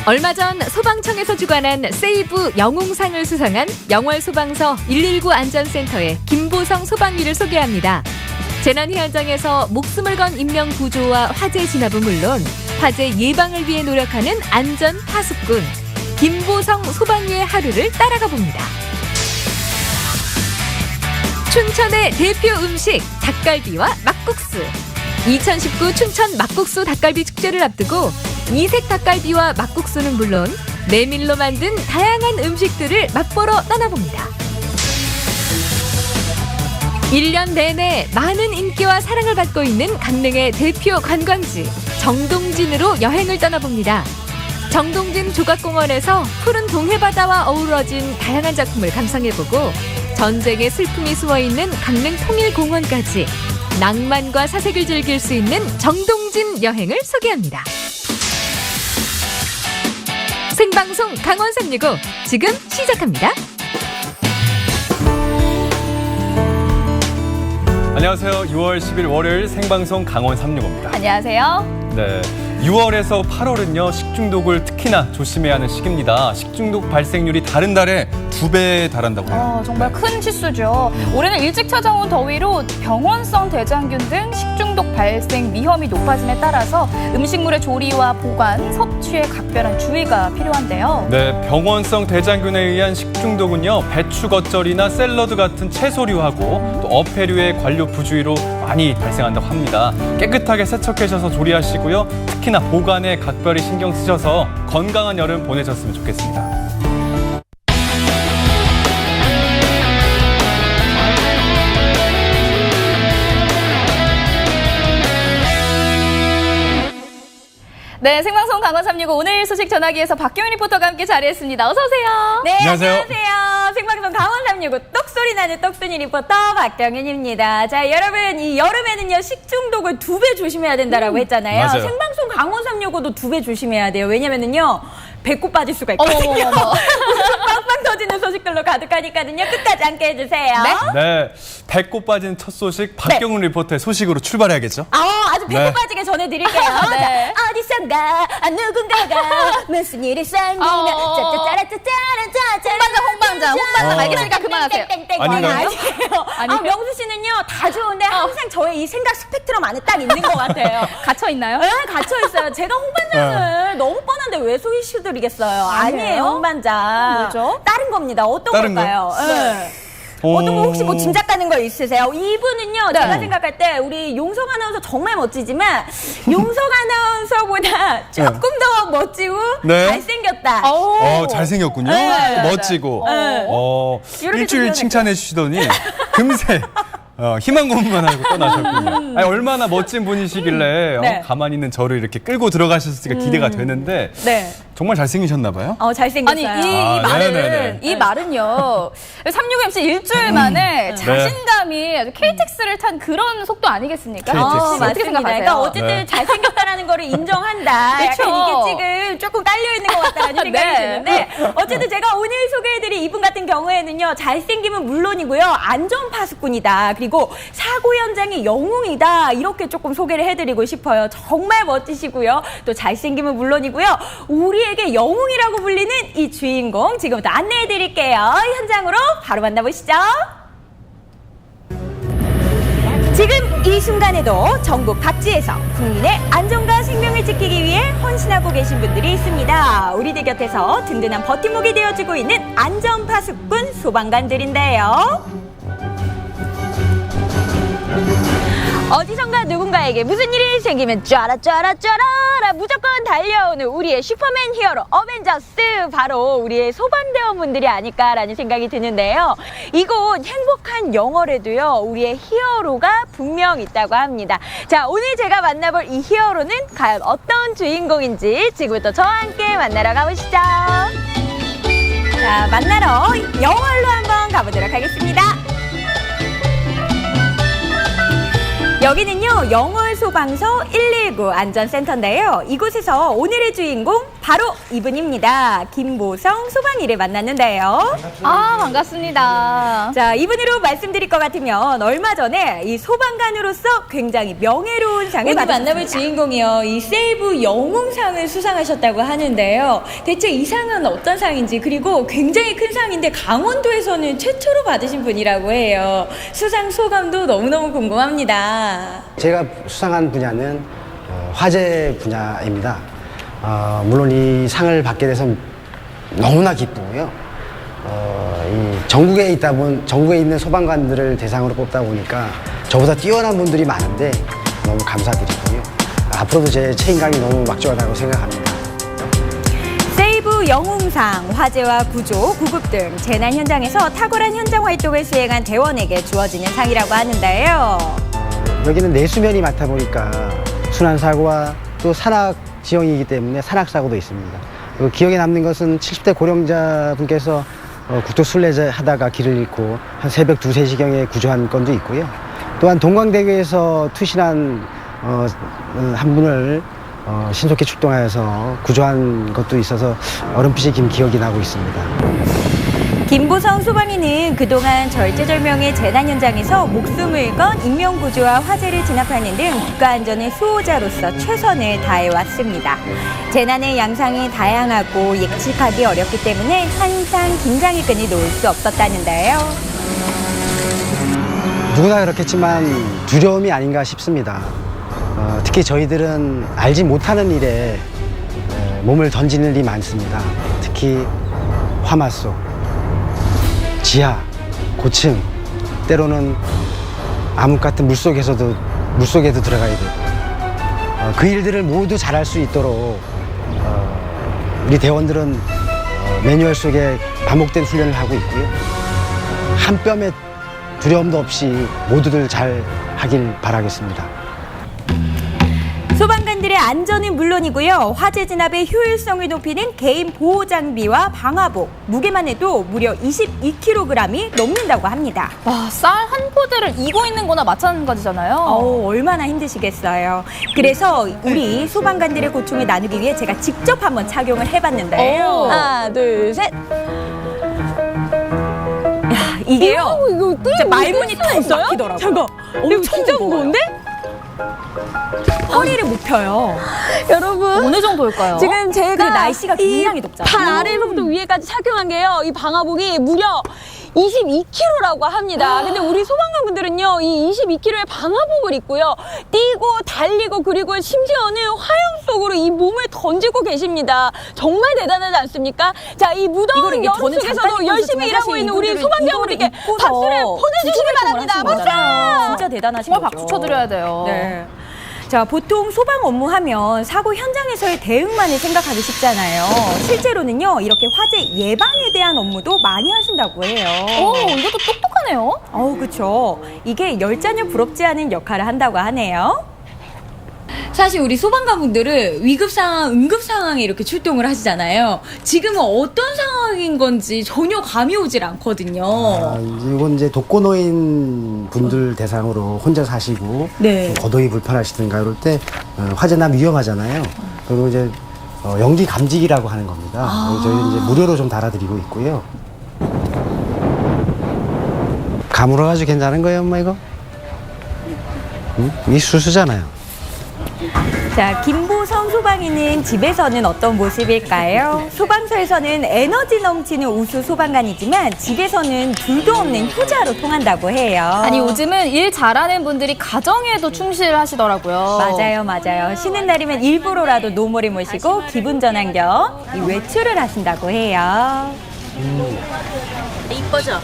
얼마 전 소방청에서 주관한 세이브 영웅상을 수상한 영월소방서 119 안전센터의 김보성 소방위를 소개합니다. 재난 현장에서 목숨을 건 인명 구조와 화재 진압은 물론 화재 예방을 위해 노력하는 안전 파수꾼 김보성 소방위의 하루를 따라가 봅니다. 춘천의 대표 음식 닭갈비와 막국수. 2019 춘천 막국수 닭갈비 축제를 앞두고 이색 닭갈비와 막국수는 물론 메밀로 만든 다양한 음식들을 맛보러 떠나봅니다. 1년 내내 많은 인기와 사랑을 받고 있는 강릉의 대표 관광지 정동진으로 여행을 떠나봅니다. 정동진 조각공원에서 푸른 동해바다와 어우러진 다양한 작품을 감상해보고 전쟁의 슬픔이 숨어있는 강릉 통일공원까지 낭만과 사색을 즐길 수 있는 정동진 여행을 소개합니다. 생방송 강원 365 지금 시작합니다. 안녕하세요. 6월 10일 월요일 생방송 강원 365입니다. 안녕하세요. 네, 6월에서 8월은요 식중독을 특히나 조심해야 하는 시기입니다. 식중독 발생률이 다른 달에 2배에 달한다고 해요. 정말 큰 치수죠. 올해는 일찍 찾아온 더위로 병원성 대장균 등 식중독 발생 위험이 높아짐에 따라서 음식물의 조리와 보관, 섭취에 각별한 주의가 필요한데요. 네, 병원성 대장균에 의한 식중독은요 배추 겉절이나 샐러드 같은 채소류하고 또 어패류의 관료 부주의로 많이 발생한다고 합니다. 깨끗하게 세척하셔서 조리하시고요. 특히나 보관에 각별히 신경 쓰셔서 건강한 여름 보내셨으면 좋겠습니다. 네, 생방송 강원 365 오늘 소식 전하기에서 박경윤 리포터가 함께 자리했습니다. 어서 오세요. 네, 안녕하세요. 안녕하세요. 생방송 강원 365 똑소리 나는 똑순이 리포터 박경윤입니다. 자, 여러분 이 여름에는요 식중독을 2배 조심해야 된다라고 했잖아요. 맞아요. 생방송 강원 365도 2배 조심해야 돼요. 왜냐면은요 배꼽 빠질 수가 있거든요. 빵빵 터지는 소식들로 가득하니까요. 끝까지 함께 해주세요. 네, 배꼽 빠진 첫 소식 박경훈 리포터의 소식으로 출발해야겠죠? 아주 배꼽 네. 빠지게 전해드릴게요. 네. 자, 어디선가 누군가가 무슨 일이 생기면 짜짜짜라짜짜라짜짜 홍반장 알겠으니까 그만하세요. 아닌가요? 아니에요. 명수 씨는요 다 좋은데 항상 저의 이 생각 스펙트럼 안에 딱 있는 것 같아요. 갇혀 있나요? 네, 갇혀 있어요. 제가 홍반장을 너무 뻔한데 왜 소개시켜드리겠어요? 아니에요, 홍반장. 뭐죠? 다른 겁니다. 어떤 다른 걸까요? 네. 어떤 거 혹시 뭐 짐작 가는 거 있으세요? 이분은요, 제가 생각할 때 우리 용석 아나운서 정말 멋지지만 용석 아나운서보다 조금 더 멋지고 네. 잘생겼다. 잘생겼군요. 네. 멋지고. 네. 이렇게 일주일 생겨야 칭찬해 주시더니 금세 희망 고문만 하고 떠나셨군요. 아니, 얼마나 멋진 분이시길래 네. 가만히 있는 저를 이렇게 끌고 들어가셨을까 기대가 되는데 네. 정말 잘생기셨나 봐요. 잘생겼어요. 아니, 이 말은, 네네네. 이 말은요. 365MC 일주일 만에 자신감이 아주 KTX를 탄 그런 속도 아니겠습니까? KTX. 어떻게 맞습니다. 생각하세요? 그러니까 어쨌든 네. 잘생겼다라는 거를 인정한다. 그쵸. 약간 이게 지금 조금 깔려있는 것 같다는 생각이 네. 드는데 어쨌든 제가 오늘 소개해드릴 이분 같은 경우에는요. 잘생김은 물론이고요. 안전파수꾼이다. 그리고 사고 현장의 영웅이다. 이렇게 조금 소개를 해드리고 싶어요. 정말 멋지시고요. 또 잘생김은 물론이고요. 우리에게 영웅이라고 불리는 이 주인공 지금부터 안내해드릴게요. 현장으로 바로 만나보시죠. 지금 이 순간에도 전국 각지에서 국민의 안전과 생명을 지키기 위해 헌신하고 계신 분들이 있습니다. 우리들 곁에서 든든한 버팀목이 되어주고 있는 안전파수꾼 소방관들인데요. 어디선가 누군가에게 무슨 일이 생기면 쫘라쪼라 무조건 달려오는 우리의 슈퍼맨 히어로 어벤져스, 바로 우리의 소방대원분들이 아닐까라는 생각이 드는데요. 이곳 행복한 영월에도요 우리의 히어로가 분명 있다고 합니다. 자, 오늘 제가 만나볼 이 히어로는 과연 어떤 주인공인지 지금부터 저와 함께 만나러 가보시죠. 자, 만나러 영월로 한번 가보도록 하겠습니다. 여기는요 영월 중앙소방서 119 안전센터인데요. 이곳에서 오늘의 주인공 바로 이분입니다. 김보성 소방이를 만났는데요. 아, 반갑습니다. 자, 이분으로 말씀드릴 것 같으면 얼마 전에 이 소방관으로서 굉장히 명예로운 상을 오늘 받으셨습니다. 만나볼 주인공이요. 이 세이브 영웅상을 수상하셨다고 하는데요. 대체 이 상은 어떤 상인지, 그리고 굉장히 큰 상인데 강원도에서는 최초로 받으신 분이라고 해요. 수상 소감도 너무너무 궁금합니다. 제가 수상한 분야는 화재 분야입니다. 물론 이 상을 받게 돼서 너무나 기쁘고요. 이 전국에 있는 소방관들을 대상으로 뽑다 보니까 저보다 뛰어난 분들이 많은데 너무 감사드리고요. 앞으로도 제 책임감이 너무 막중하다고 생각합니다. 세이브 영웅상, 화재와 구조, 구급 등 재난 현장에서 탁월한 현장 활동을 수행한 대원에게 주어지는 상이라고 하는데요. 여기는 내수면이 많다 보니까 순환사고와 또 산악 지형이기 때문에 산악사고도 있습니다. 그리고 기억에 남는 것은 70대 고령자분께서 국도 순례자 하다가 길을 잃고 한 새벽 2, 3시경에 구조한 건도 있고요. 또한 동광대교에서 투신한 한 분을 신속히 출동하여서 구조한 것도 있어서 어렴풋이 기억이 나고 있습니다. 김보성 소방이는 그동안 절제절명의 재난 현장에서 목숨을 건 인명구조와 화재를 진압하는 등 국가안전의 수호자로서 최선을 다해왔습니다. 재난의 양상이 다양하고 예측하기 어렵기 때문에 항상 긴장의 끈을 놓을 수 없었다는데요. 누구나 그렇겠지만 두려움이 아닌가 싶습니다. 특히 저희들은 알지 못하는 일에 몸을 던지는 일이 많습니다. 특히 화마속, 지하, 고층, 때로는 암흑 같은 물속에도 들어가야 되고, 그 일들을 모두 잘할 수 있도록 우리 대원들은 매뉴얼 속에 반복된 훈련을 하고 있고요. 한 뼘의 두려움도 없이 모두들 잘 하길 바라겠습니다. 소방관들의 안전은 물론이고요. 화재 진압의 효율성을 높이는 개인 보호 장비와 방화복, 무게만 해도 무려 22kg이 넘는다고 합니다. 와, 쌀 한 포대를 이고 있는 거나 마찬가지잖아요. 얼마나 힘드시겠어요. 그래서 우리 소방관들의 고충을 나누기 위해 제가 직접 한번 착용을 해봤는데요. 하나, 둘, 셋. 야, 이게요. 이거 진짜 말문이 턱 막히더라고요. 잠깐. 이거 진짜 무거운데? 허리를 못 펴요. 여러분. 어느 정도일까요? 지금 제가 그리고 날씨가 굉장히 덥잖아요. 발 아래로부터 위에까지 착용한 게요. 이 방화복이 무려 22kg라고 합니다. 근데 우리 소방관분들은요, 이 22kg의 방화복을 입고요, 뛰고 달리고 그리고 심지어는 화염 속으로 이 몸을 던지고 계십니다. 정말 대단하지 않습니까? 자, 이 무더운 여름 속에서도 열심히 일하고 있는 우리 소방대원분들께 박수를 보내주시기 바랍니다. 박수! 진짜 대단하신 정말 거죠. 박수 쳐드려야 돼요. 네. 자, 보통 소방 업무하면 사고 현장에서의 대응만을 생각하기 쉽잖아요. 실제로는요, 이렇게 화재 예방에 대한 업무도 많이 하신다고 해요. 이것도 똑똑하네요. 그쵸. 이게 열자는 부럽지 않은 역할을 한다고 하네요. 사실 우리 소방관분들은 위급 상황, 응급 상황에 이렇게 출동을 하시잖아요. 지금은 어떤 상황인 건지 전혀 감이 오질 않거든요. 이건 이제 독거노인 분들 대상으로 혼자 사시고 네. 좀 거동이 불편하시든가 이럴 때 화재나면 위험하잖아요. 그리고 이제 연기 감지기라고 하는 겁니다. 저희 이제 무료로 좀 달아드리고 있고요. 가물어가지고 괜찮은 거예요, 엄마 이거? 응? 이 수수잖아요. 자, 김보성 소방이는 집에서는 어떤 모습일까요? 소방서에서는 에너지 넘치는 우수 소방관이지만 집에서는 둘도 없는 효자로 통한다고 해요. 아니, 요즘은 일 잘하는 분들이 가정에도 충실하시더라고요. 맞아요. 쉬는 날이면 일부러라도 노모를 모시고 기분 전환 겸 이 외출을 하신다고 해요. 이뻐져?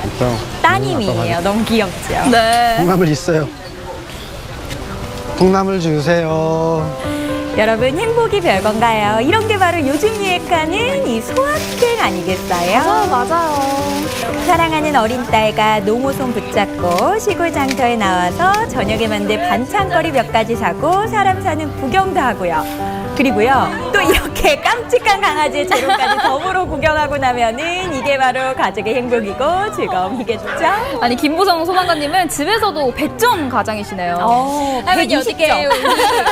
이뻐. 따님이에요. 너무 귀엽죠? 네. 콩나물 있어요. 콩나물 주세요. 여러분, 행복이 별건가요? 이런 게 바로 요즘 유행하는 이 소확행 아니겠어요? 맞아요. 사랑하는 어린 딸과 농어손 붙잡고 시골 장터에 나와서 저녁에 만들 반찬거리 몇 가지 사고 사람 사는 구경도 하고요. 그리고요, 또 이렇게 깜찍한 강아지의 재롱까지 덤으로 구경하고 나면은 이게 바로 가족의 행복이고 즐거움이겠죠? 아니 김보성 소방관님은 집에서도 100점 가장이시네요. 할머니 120점. 어떻게 우리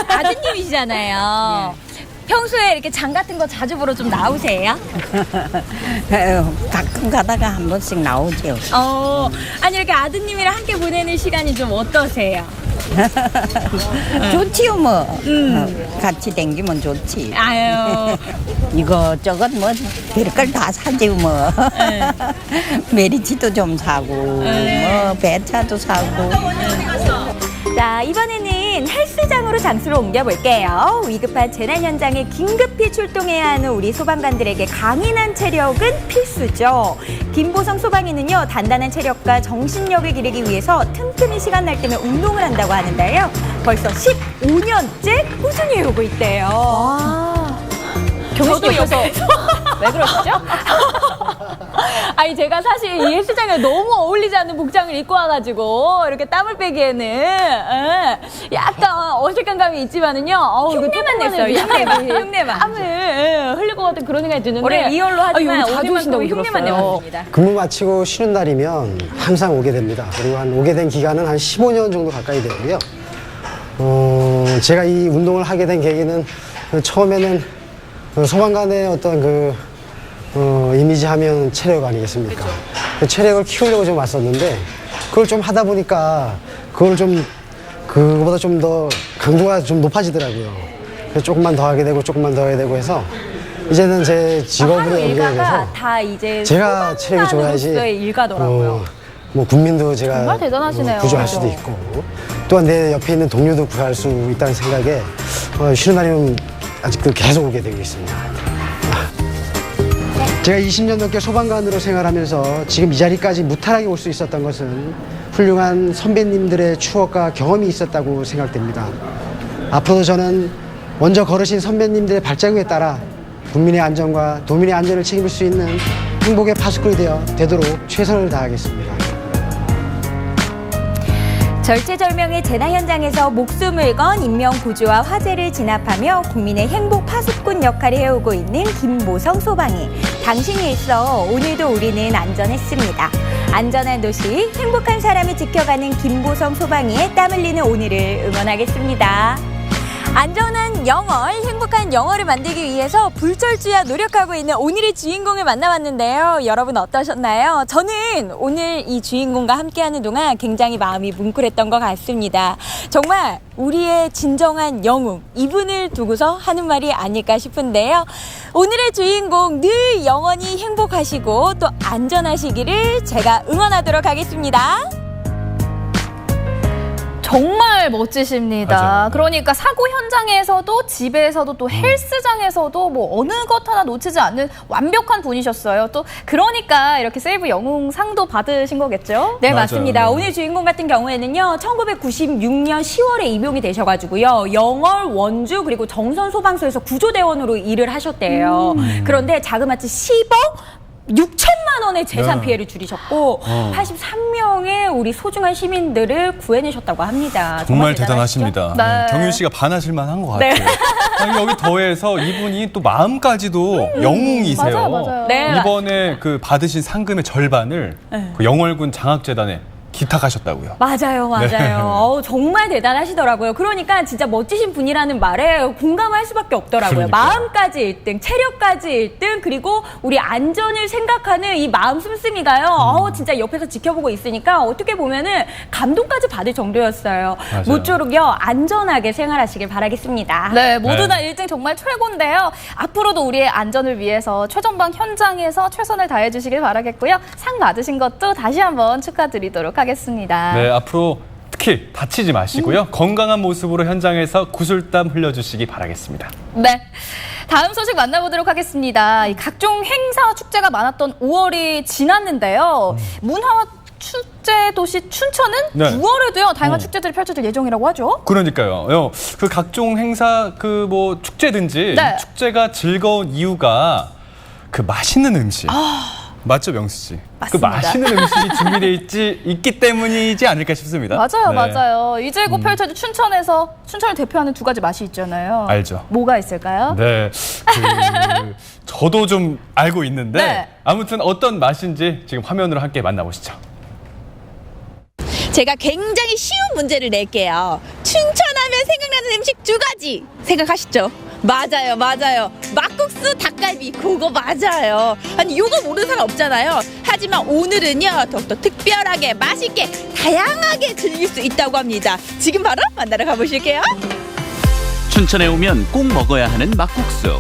아드님이시잖아요. 평소에 이렇게 장 같은 거 자주 보러 좀 나오세요? 가끔 가다가 한 번씩 나오죠. 아니 이렇게 아드님이랑 함께 보내는 시간이 좀 어떠세요? 좋지요, 뭐. 같이 댕기면 좋지. 아유, 이것저것 뭐, 별걸 다 사지, 뭐. 메리치도 좀 사고, 뭐, 배차도 사고. 자, 이번에는 헬스장으로 장소를 옮겨볼게요. 위급한 재난 현장에 긴급히 출동해야 하는 우리 소방관들에게 강인한 체력은 필수죠. 김보성 소방이는요, 단단한 체력과 정신력을 기르기 위해서 틈틈이 시간 날 때면 운동을 한다고 하는데요. 벌써 15년째 꾸준히 해오고 있대요. 저도 옆에서 왜 그러시죠? 아니 제가 사실 이 헬스장에 너무 어울리지 않는 복장을 입고 와가지고 이렇게 땀을 빼기에는 약간 어색한 감이 있지만은요. 흉내만 냈어요. 흉내만. 땀을 흘릴 것 같은 그런 생각이 드는데. 올해 리얼로 하지만 자주 오늘만큼은 오신다고 흉내만 들었어요. 내봤습니다. 근무 마치고 쉬는 날이면 항상 오게 됩니다. 그리고 오게 된 기간은 한 15년 정도 가까이 되고요. 제가 이 운동을 하게 된 계기는 처음에는 소방관의 어떤 이미지 하면 체력 아니겠습니까? 그 체력을 키우려고 좀 왔었는데 그걸 좀 하다 보니까 그거보다 좀 더 강도가 좀 높아지더라고요. 그래서 조금만 더 하게 되고 조금만 더 하게 되고 해서 이제는 제 직업으로 하루 연결이 일과가 돼서 다 이제 제가 체력이 좋아야지 소방관으로서의 일가더라고요. 뭐 국민도 제가 정말 대단하시네요. 구조할 수도 그렇죠. 있고 또한 내 옆에 있는 동료도 구할 수 있다는 생각에 쉬는 날이면 아직도 계속 오게 되고 있습니다. 제가 20년 넘게 소방관으로 생활하면서 지금 이 자리까지 무탈하게 올 수 있었던 것은 훌륭한 선배님들의 추억과 경험이 있었다고 생각됩니다. 앞으로도 저는 먼저 걸으신 선배님들의 발자국에 따라 국민의 안전과 도민의 안전을 책임질 수 있는 행복의 파수꾼이 되도록 최선을 다하겠습니다. 절체절명의 재난 현장에서 목숨을 건 인명 구조와 화재를 진압하며 국민의 행복 파수꾼 역할을 해오고 있는 김보성 소방이 당신이 있어 오늘도 우리는 안전했습니다. 안전한 도시, 행복한 사람을 지켜가는 김보성 소방이의 땀 흘리는 오늘을 응원하겠습니다. 안전한 영월, 행복한 영월을 만들기 위해서 불철주야 노력하고 있는 오늘의 주인공을 만나봤는데요. 여러분 어떠셨나요? 저는 오늘 이 주인공과 함께하는 동안 굉장히 마음이 뭉클했던 것 같습니다. 정말 우리의 진정한 영웅, 이분을 두고서 하는 말이 아닐까 싶은데요. 오늘의 주인공 늘 영원히 행복하시고 또 안전하시기를 제가 응원하도록 하겠습니다. 정말 멋지십니다. 맞아요. 그러니까 사고 현장에서도 집에서도 또 헬스장에서도 뭐 어느 것 하나 놓치지 않는 완벽한 분이셨어요. 또 그러니까 이렇게 세이브 영웅상도 받으신 거겠죠? 네, 맞아요. 맞습니다. 오늘 주인공 같은 경우에는요, 1996년 10월에 임용이 되셔가지고요, 영월, 원주, 그리고 정선 소방서에서 구조대원으로 일을 하셨대요. 그런데 자그마치 10억 6천만 원의 재산 네. 피해를 줄이셨고 83명의 우리 소중한 시민들을 구해내셨다고 합니다. 정말 대단하시죠? 대단하십니다. 네. 경윤 씨가 반하실 만한 것 같아요. 아니, 여기 더해서 이분이 또 마음까지도 영웅이세요. 맞아요. 네, 이번에 그 받으신 상금의 절반을 그 영월군 장학재단에 기탁하셨다고요. 맞아요, 맞아요. 정말 대단하시더라고요. 그러니까 진짜 멋지신 분이라는 말에 공감할 수밖에 없더라고요. 그러니까요. 마음까지 1등, 체력까지 1등, 그리고 우리 안전을 생각하는 이 마음 씀씀이가요. 진짜 옆에서 지켜보고 있으니까 어떻게 보면은 감동까지 받을 정도였어요. 맞아요. 모쪼록요, 안전하게 생활하시길 바라겠습니다. 네, 모두 네. 다 1등 정말 최고인데요. 앞으로도 우리의 안전을 위해서 최전방 현장에서 최선을 다해주시길 바라겠고요. 상 받으신 것도 다시 한번 축하드리도록 하겠습니다. 네, 앞으로 특히 다치지 마시고요. 건강한 모습으로 현장에서 구슬땀 흘려주시기 바라겠습니다. 네. 다음 소식 만나보도록 하겠습니다. 이 각종 행사 축제가 많았던 5월이 지났는데요. 문화 축제 도시 춘천은 네. 9월에도요 다양한 축제들이 펼쳐질 예정이라고 하죠. 그러니까요. 그 각종 행사 축제든지 네. 축제가 즐거운 이유가 그 맛있는 음식. 맞죠, 명수 씨? 그 맞습니다. 맛있는 음식이 준비되어 있기 때문이지 않을까 싶습니다. 맞아요, 네. 맞아요. 이제 곧 펼쳐질 춘천에서 춘천을 대표하는 두 가지 맛이 있잖아요. 알죠. 뭐가 있을까요? 네, 저도 좀 알고 있는데 네. 아무튼 어떤 맛인지 지금 화면으로 함께 만나보시죠. 제가 굉장히 쉬운 문제를 낼게요. 춘천하면 생각나는 음식 두 가지 생각하시죠? 맞아요, 맞아요. 막국수, 닭갈비, 그거 맞아요. 아니, 요거 모르는 사람 없잖아요. 하지만 오늘은요, 더욱더 특별하게, 맛있게, 다양하게 즐길 수 있다고 합니다. 지금 바로 만나러 가보실게요. 춘천에 오면 꼭 먹어야 하는 막국수.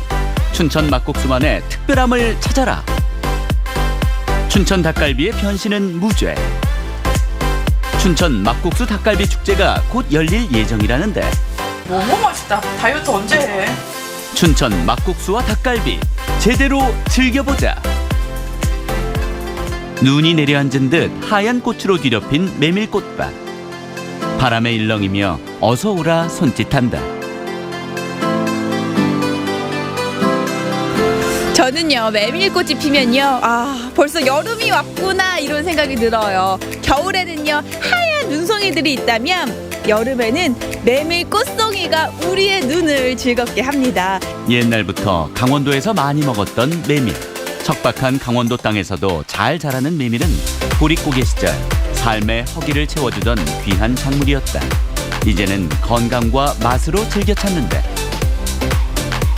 춘천 막국수만의 특별함을 찾아라. 춘천 닭갈비의 변신은 무죄. 춘천 막국수 닭갈비 축제가 곧 열릴 예정이라는데 너무 맛있다. 다이어트 언제 해? 춘천 막국수와 닭갈비 제대로 즐겨보자. 눈이 내려앉은 듯 하얀 꽃으로 뒤덮인 메밀꽃밭. 바람에 일렁이며 어서 오라 손짓한다. 저는요, 메밀꽃이 피면요, 벌써 여름이 왔구나 이런 생각이 들어요. 겨울에는요, 하얀 눈송이들이 있다면 여름에는 메밀꽃송이가 우리의 눈을 즐겁게 합니다. 옛날부터 강원도에서 많이 먹었던 메밀. 척박한 강원도 땅에서도 잘 자라는 메밀은 보릿고개 시절 삶의 허기를 채워주던 귀한 작물이었다. 이제는 건강과 맛으로 즐겨 찾는데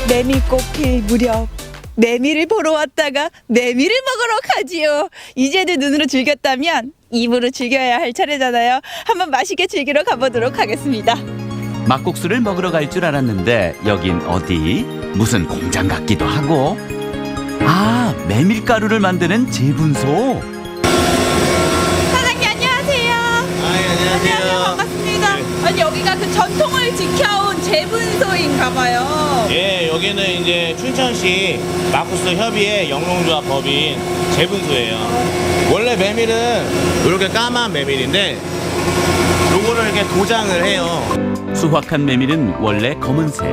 메밀꽃 필 무렵 메밀을 보러 왔다가 메밀을 먹으러 가지요. 이제는 눈으로 즐겼다면 입으로 즐겨야 할 차례잖아요. 한번 맛있게 즐기러 가보도록 하겠습니다. 막국수를 먹으러 갈 줄 알았는데 여긴 어디? 무슨 공장 같기도 하고. 아, 메밀가루를 만드는 재분소. 사장님 안녕하세요. 안녕하세요. 반갑습니다. 아니 여기가 그 전통을 지켜온 재분소인가 봐요. 예, 여기는 이제 춘천시 막국수 협의회 영농조합 법인 재분소예요. 원래 메밀은 이렇게 까만 메밀인데 요거를 이렇게 도장을 해요. 수확한 메밀은 원래 검은색.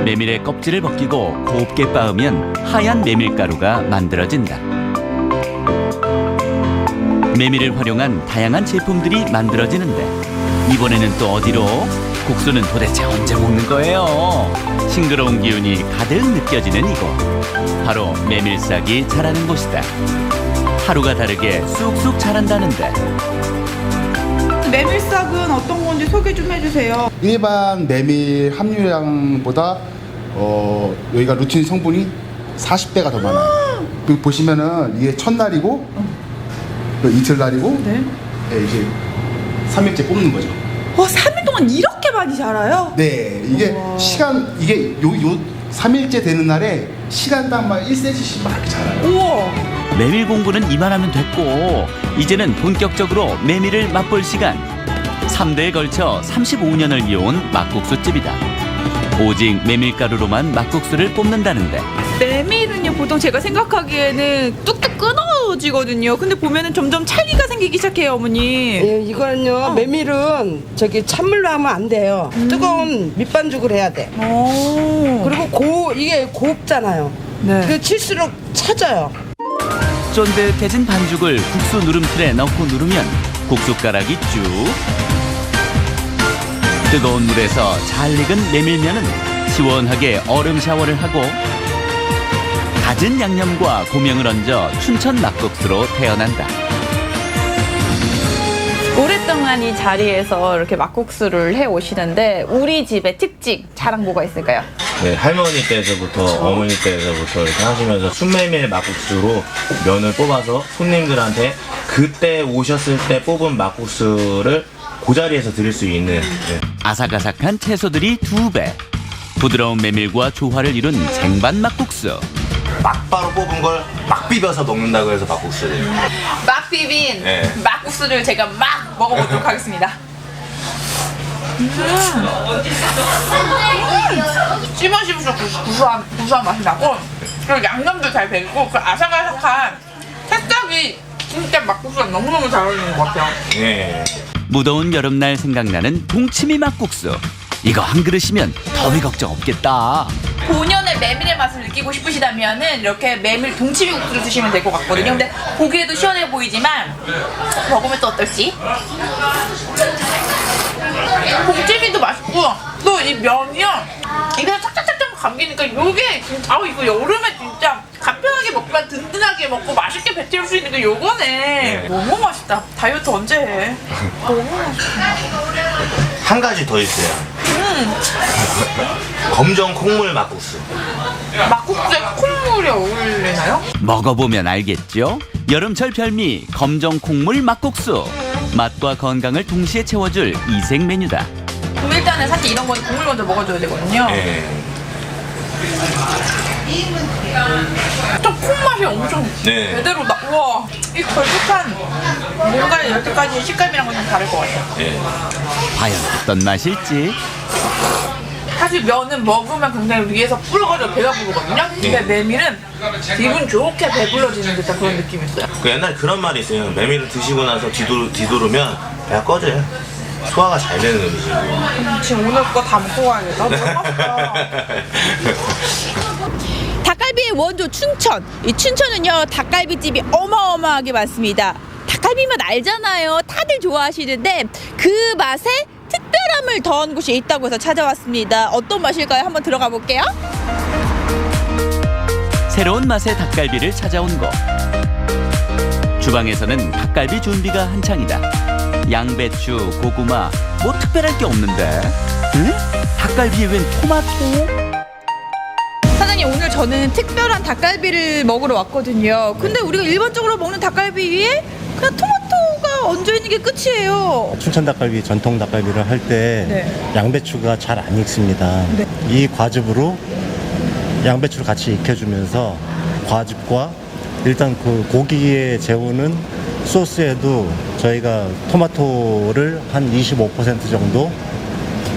메밀의 껍질을 벗기고 곱게 빻으면 하얀 메밀가루가 만들어진다. 메밀을 활용한 다양한 제품들이 만들어지는데 이번에는 또 어디로? 국수는 도대체 언제 먹는 거예요? 싱그러운 기운이 가득 느껴지는 이곳. 바로 메밀싹이 자라는 곳이다. 하루가 다르게 쑥쑥 자란다는데 메밀싹은 어떤 건지 소개 좀 해주세요. 일반 메밀 함유량보다 여기가 루틴 성분이 40배가 더 많아요. 여기 보시면은 이게 첫날이고 이틀날이고 네. 이제 3일째 뽑는 거죠. 3일 동안 이렇게 많이 자라요? 네, 이게 이게 요 3일째 되는 날에 시간당 막 1cm씩 막 이렇게 자라요. 우와. 메밀 공부는 이만하면 됐고 이제는 본격적으로 메밀을 맛볼 시간. 3대에 걸쳐 35년을 이어온 막국수집이다. 오직 메밀가루로만 막국수를 뽑는다는데 메밀은요 보통 제가 생각하기에는 뚝뚝 끊어지거든요. 근데 보면은 점점 찰기가 생기기 시작해요, 어머니. 예, 이거는요 메밀은 저기 찬물로 하면 안 돼요. 뜨거운 밑반죽을 해야 돼. 그리고 이게 곱잖아요. 네. 그 칠수록 차져요. 쫀득해진 반죽을 국수 누름틀에 넣고 누르면 국수가락이 쭉. 뜨거운 물에서 잘 익은 메밀면은 시원하게 얼음 샤워를 하고 갖은 양념과 고명을 얹어 춘천 막국수로 태어난다. 오랫동안 이 자리에서 이렇게 막국수를 해 오시는데 우리 집의 특징, 자랑 뭐가 있을까요? 네, 할머니 때에서부터 어머니 때에서부터 이렇게 하시면서 순메밀 막국수로 면을 뽑아서 손님들한테 그때 오셨을 때 뽑은 막국수를 그 자리에서 드릴 수 있는 아삭아삭한 채소들이 2배. 부드러운 메밀과 조화를 이룬 쟁반 막국수. 막바로 뽑은 걸 막 비벼서 먹는다고 해서 막국수예요. 막 비빈 막국수를 제가 막 먹어보도록 하겠습니다. 씹어씹어서 구수한 맛이 나고 그리고 양념도 잘 배고 그 아삭아삭한 새싹이 진짜 막국수랑 너무너무 잘 어울리는 것 같아요. 예. 무더운 여름날 생각나는 동치미 막국수. 이거 한 그릇이면 더위 걱정 없겠다. 본연의 메밀의 맛을 느끼고 싶으시다면은 이렇게 메밀 동치미국수를 드시면 될 것 같거든요. 근데 보기에도 시원해 보이지만 먹으면 또 어떨지. 동치미도 맛있고 또 이 면이요 입에서 착착착착 감기니까 요게 진짜 이거 여름에 진짜 간편하게 먹고 든든하게 먹고 맛있게 뱉을 수 있는 게 요거네. 너무 맛있다. 다이어트 언제 해? 너무 맛있다. 한 가지 더 있어요. 검정 콩물 막국수. 막국수에 콩물이 어울리나요? 먹어보면 알겠죠? 여름철 별미 검정 콩물 막국수. 맛과 건강을 동시에 채워줄 이색 메뉴다. 그럼 일단은 사실 이런 건 국물 먼저 먹어줘야 되거든요. 또 콩맛이 엄청 제대로 나. 우와, 이 걸쭉한 뭔가 여태까지 식감이랑 좀 다를 것 같아요. 과연 어떤 맛일지? 사실 면은 먹으면 굉장히 위에서 불어가지고 배가 부르거든요. 근데 메밀은 기분 좋게 배불러지는 듯한 그런 느낌이 있어요. 그 옛날에 그런 말이 있어요. 메밀을 드시고 나서 뒤도르면 배가 꺼져요. 소화가 잘 되는 음식이고. 지금 오늘 거 다 먹고 가야겠다. 너무 맛있다. 닭갈비의 원조 춘천. 이 춘천은요 닭갈비집이 어마어마하게 많습니다. 닭갈비 맛 알잖아요. 다들 좋아하시는데 그 맛에 특별함을 더한 곳이 있다고 해서 찾아왔습니다. 어떤 맛일까요? 한번 들어가 볼게요. 새로운 맛의 닭갈비를 찾아온 곳. 주방에서는 닭갈비 준비가 한창이다. 양배추, 고구마, 뭐 특별할 게 없는데. 응? 닭갈비에 웬 토마토? 사장님 오늘 저는 특별한 닭갈비를 먹으러 왔거든요. 근데 우리가 일반적으로 먹는 닭갈비 위에 그냥 토마토가 얹어 있는 게 끝이에요. 춘천 닭갈비 전통 닭갈비를 할 때 양배추가 잘 안 익습니다. 이 과즙으로 양배추를 같이 익혀주면서 과즙과 일단 그 고기에 재우는 소스에도 저희가 토마토를 한 25% 정도.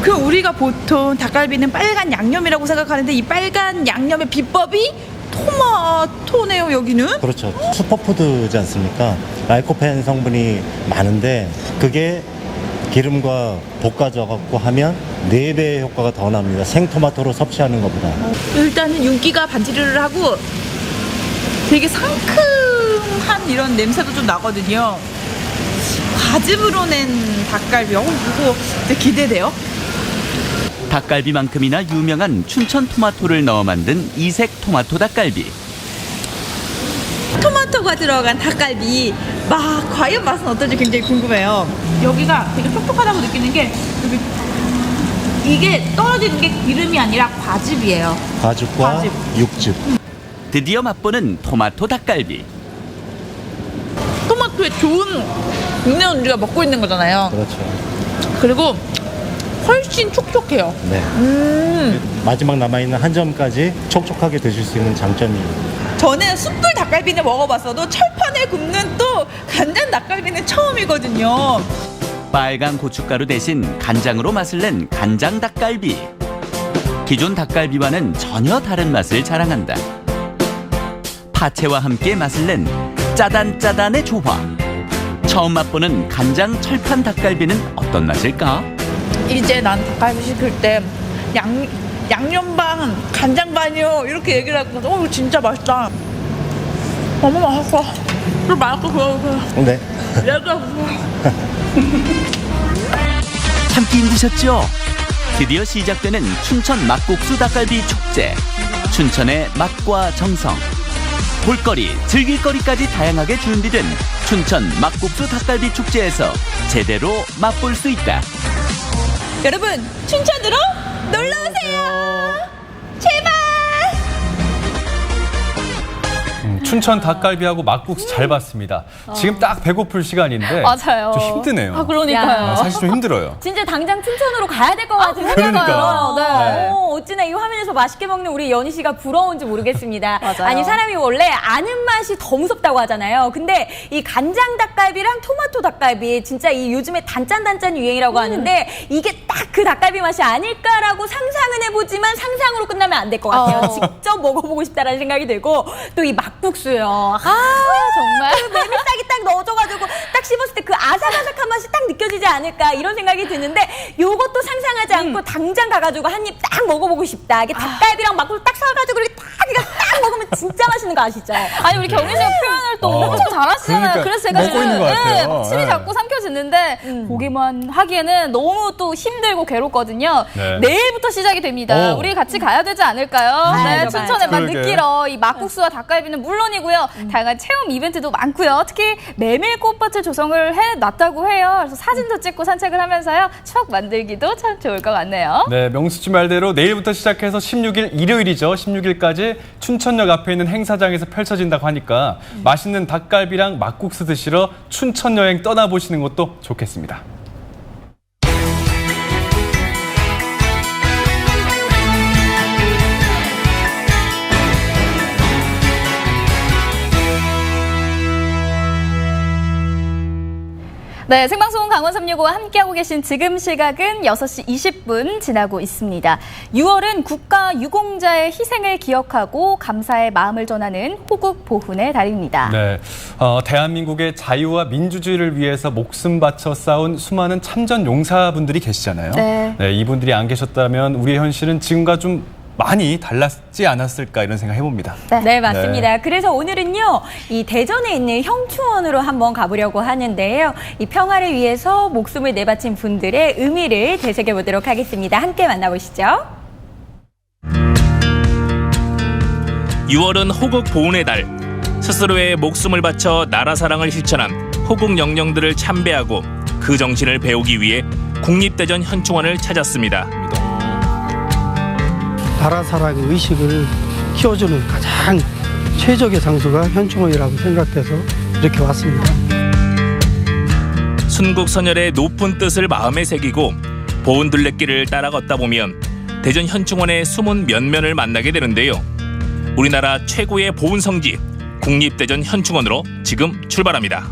그 우리가 보통 닭갈비는 빨간 양념이라고 생각하는데 이 빨간 양념의 비법이 토마토네요, 여기는. 그렇죠. 슈퍼푸드지 않습니까? 라이코펜 성분이 많은데 그게 기름과 볶아져 갖고 하면 4배의 효과가 더 납니다. 생토마토로 섭취하는 것보다. 일단은 윤기가 반지르르 하고 되게 상큼한 이런 냄새도 좀 나거든요. 과즙으로 낸 닭갈비. 이거 진짜 기대돼요. 닭갈비만큼이나 유명한 춘천 토마토를 넣어 만든 이색 토마토 닭갈비. 토마토가 들어간 닭갈비. 과연 맛은 어떨지 굉장히 궁금해요. 여기가 되게 촉촉하다고 느끼는 게 이게 떨어지는 게 기름이 아니라 과즙이에요. 과즙과 육즙. 드디어 맛보는 토마토 닭갈비. 토마토의 좋은 국내는 우리가 먹고 있는 거잖아요. 그렇죠. 그리고 훨씬 촉촉해요. 네. 마지막 남아있는 한 점까지 촉촉하게 드실 수 있는 장점이에요. 저는 숯불 닭갈비는 먹어봤어도 철판에 굽는 또 간장 닭갈비는 처음이거든요. 빨간 고춧가루 대신 간장으로 맛을 낸 간장 닭갈비. 기존 닭갈비와는 전혀 다른 맛을 자랑한다. 파채와 함께 맛을 낸 짜단짜단의 조화. 처음 맛보는 간장 철판 닭갈비는 어떤 맛일까? 이제 난 닭갈비 시킬 때 양념 반, 간장 반이요 이렇게 얘기를 하거든. 진짜 맛있다. 너무 맛있어. 그리고 맛있고 그거. 네. 참기 힘드셨죠? 드디어 시작되는 춘천 막국수 닭갈비 축제. 춘천의 맛과 정성. 볼거리, 즐길거리까지 다양하게 준비된 춘천 막국수 닭갈비 축제에서 제대로 맛볼 수 있다. 여러분 춘천으로 놀러오세요. 제발. 춘천 닭갈비하고 막국수 잘 봤습니다. 지금 딱 배고플 시간인데 맞아요. 좀 힘드네요. 아, 그러니까요. 사실 좀 힘들어요. 진짜 당장 춘천으로 가야 될 것 같은 그러니까. 생각이에요. 네. 어찌나 이 화면에서 맛있게 먹는 우리 연희 씨가 부러운지 모르겠습니다. 맞아요. 아니 사람이 원래 아는 맛이 더 무섭다고 하잖아요. 근데 이 간장 닭갈비랑 토마토 닭갈비 진짜 이 요즘에 단짠 유행이라고 하는데 이게 딱 그 닭갈비 맛이 아닐까라고 상상은 해보지만 상상으로 끝나면 안 될 것 같아요. 직접 먹어보고 싶다라는 생각이 들고 또 이 막국수요. 정말 메밀 딱 넣어줘가지고 딱 씹었을 때 그 아삭아삭한 맛이 딱 느껴지지 않을까 이런 생각이 드는데 요것도 상상하지 않고 당장 가가지고 한 입 딱 먹어보고 싶다. 이게 닭갈비랑 막국수 딱 사가지고 이렇게 딱 먹으면 진짜 맛있는 거 아시죠? 아니 우리 경민 씨가 표현을 또 엄청 잘하시잖아요. 그러니까 그래서 제가 먹고 있는 것 같아요. 막 침이 자꾸 삼켜지는데 보기만 하기에는 너무 또 힘들고 괴롭거든요. 네. 내일부터 시작이 됩니다. 우리 같이 가야 되지 않을까요? 네, 춘천에 막 그러게. 느끼러 이 막국수와 닭갈비는 물론이고요. 다양한 체험 이벤트도 많고요. 특히 메밀꽃밭을 조성을 해놨다고 해요. 그래서 사진도 찍고 산책을 하면서요. 추억 만들기도 참 좋을 것 같네요. 네, 명수씨 말대로 내일부터 시작해서 16일 일요일이죠. 16일까지 춘천역 앞에 있는 행사장에서 펼쳐진다고 하니까 맛있는 닭갈비랑 막국수 드시러 춘천 여행 떠나보시는 것도 좋겠습니다. 네, 생방송 강원 365와 함께하고 계신 지금 시각은 6시 20분 지나고 있습니다. 6월은 국가 유공자의 희생을 기억하고 감사의 마음을 전하는 호국 보훈의 달입니다. 네, 대한민국의 자유와 민주주의를 위해서 목숨 바쳐 싸운 수많은 참전 용사분들이 계시잖아요. 네. 이분들이 안 계셨다면 우리의 현실은 지금과 좀 많이 달랐지 않았을까 이런 생각 해봅니다. 네, 맞습니다. 그래서 오늘은요, 이 대전에 있는 형충원으로 한번 가보려고 하는데요. 이 평화를 위해서 목숨을 내바친 분들의 의미를 되새겨보도록 하겠습니다. 함께 만나보시죠. 6월은 호국 보훈의 달. 스스로의 목숨을 바쳐 나라 사랑을 실천한 호국 영령들을 참배하고 그 정신을 배우기 위해 국립대전 현충원을 찾았습니다. 나라 사랑 의식을 키워주는 가장 최적의 장소가 현충원이라고 생각돼서 이렇게 왔습니다. 순국선열의 높은 뜻을 마음에 새기고 보훈 둘레길을 따라 걷다 보면 대전 현충원의 숨은 면면을 만나게 되는데요. 우리나라 최고의 보훈 성지 국립대전 현충원으로 지금 출발합니다.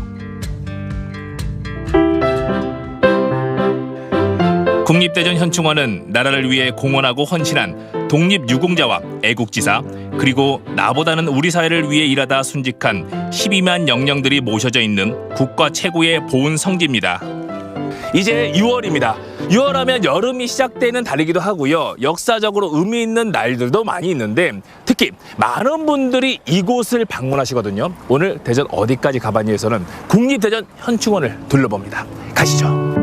국립대전 현충원은 나라를 위해 공헌하고 헌신한 독립유공자와 애국지사 그리고 나보다는 우리 사회를 위해 일하다 순직한 12만 영령들이 모셔져 있는 국가 최고의 보훈 성지입니다. 이제 6월입니다. 6월 하면 여름이 시작되는 달이기도 하고요. 역사적으로 의미 있는 날들도 많이 있는데 특히 많은 분들이 이곳을 방문하시거든요. 오늘 대전 어디까지 가봤니 위해서는 국립대전 현충원을 둘러봅니다. 가시죠.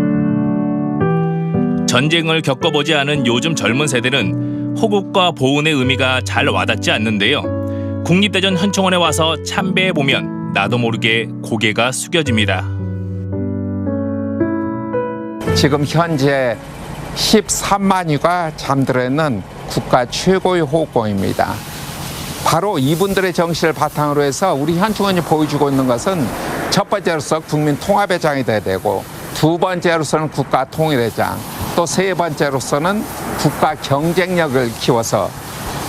전쟁을 겪어보지 않은 요즘 젊은 세대는 호국과 보훈의 의미가 잘 와닿지 않는데요. 국립대전 현충원에 와서 참배해보면 나도 모르게 고개가 숙여집니다. 지금 현재 13만이가 잠들어 있는 국가 최고의 호국공입니다. 바로 이분들의 정신을 바탕으로 해서 우리 현충원이 보여주고 있는 것은 첫 번째로서 국민 통합의 장이 돼야 되고 두 번째로서는 국가 통일의 장, 또 세 번째로서는 국가 경쟁력을 키워서